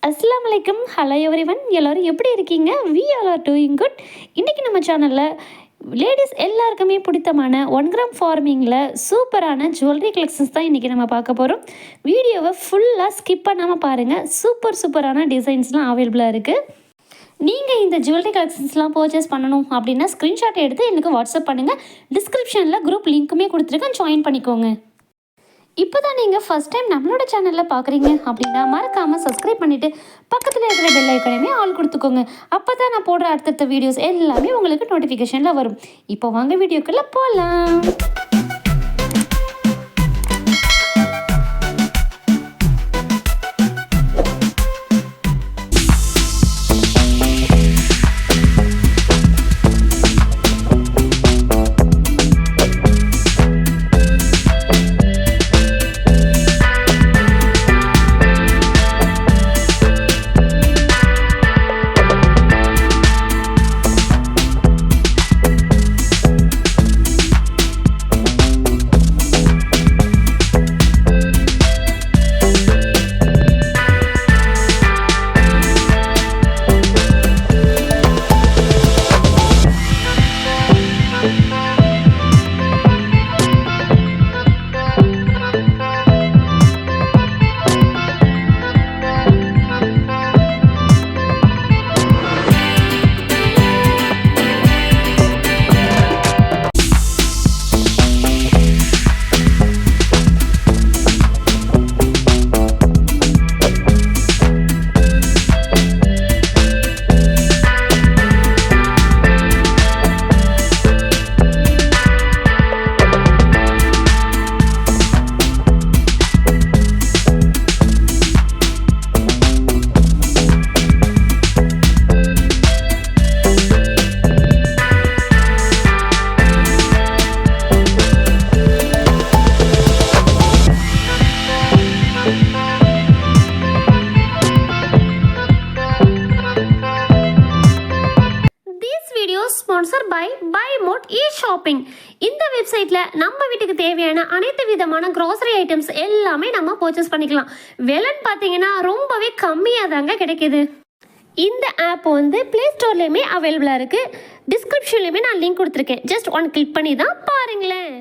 அஸ்ஸலாமு அலைக்கும். Hello everyone, எல்லோரும் எப்படி இருக்கீங்க? We all are doing good. இன்றைக்கி நம்ம சேனலில் லேடிஸ் எல்லாருக்குமே பிடித்தமான 1 கிராம் ஃபார்மிங்கில் சூப்பரான ஜுவல்லரி கலெக்ஷன்ஸ் தான் இன்றைக்கி நம்ம பார்க்க போகிறோம். வீடியோவை ஃபுல்லாக ஸ்கிப் பண்ணாமல் பாருங்கள். சூப்பரான டிசைன்ஸ்லாம் அவைலபிளாக இருக்குது. நீங்கள் இந்த ஜுவல்லரி கலெக்ஷன்ஸ்லாம் பர்ச்சேஸ் பண்ணணும் அப்படின்னா ஸ்க்ரீன்ஷாட் எடுத்து எனக்கு வாட்ஸ்அப் பண்ணுங்கள். டிஸ்கிரிப்ஷனில் குரூப் லிங்க்குமே கொடுத்துருக்கேன், ஜாயின் பண்ணிக்கோங்க. இப்போ தான் நீங்கள் ஃபஸ்ட் டைம் நம்மளோட சேனலில் பார்க்குறீங்க அப்படின்னா மறக்காமல் சப்ஸ்கிரைப் பண்ணிவிட்டு பக்கத்தில் இருக்கிற பெல் ஐக்கனையுமே ஆல் கொடுத்துக்கோங்க. அப்போ தான் நான் போடுற அடுத்தடுத்த வீடியோஸ் எல்லாமே உங்களுக்கு நோட்டிஃபிகேஷனில் வரும். இப்போ வாங்க வீடியோக்குள்ளே போகலாம். Sponsor by BuyMote shopping. இந்த வெப்சைட்டில் நம்ம வீட்டுக்கு தேவையான அனைத்து விதமான க்ராசரி ஐட்டம்ஸ் எல்லாமே நம்ம பர்ச்சேஸ் பண்ணிக்கலாம். விலைன்னு பார்த்தீங்கன்னா ரொம்பவே கம்மியாக தாங்க கிடைக்கிது. இந்த ஆப் வந்து ப்ளே ஸ்டோர்லேயுமே அவைலபிளாக இருக்குது. டிஸ்கிரிப்ஷன்லேயுமே நான் லிங்க் கொடுத்துருக்கேன். ஜஸ்ட் ஒன் கிளிக் பண்ணி தான் பாருங்களேன்.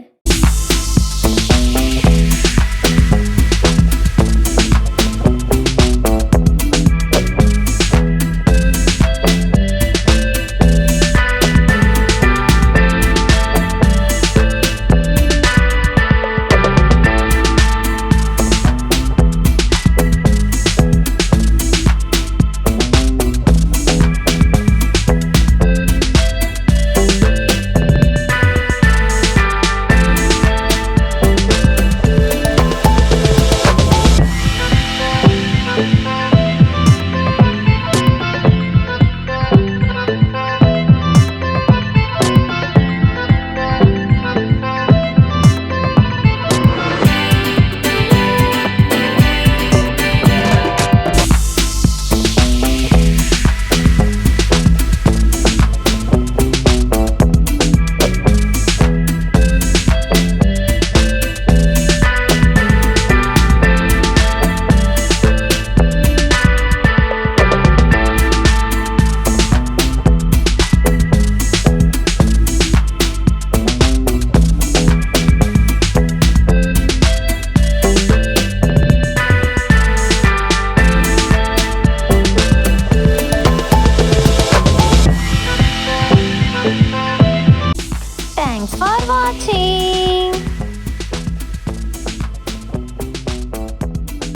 Thanks for watching.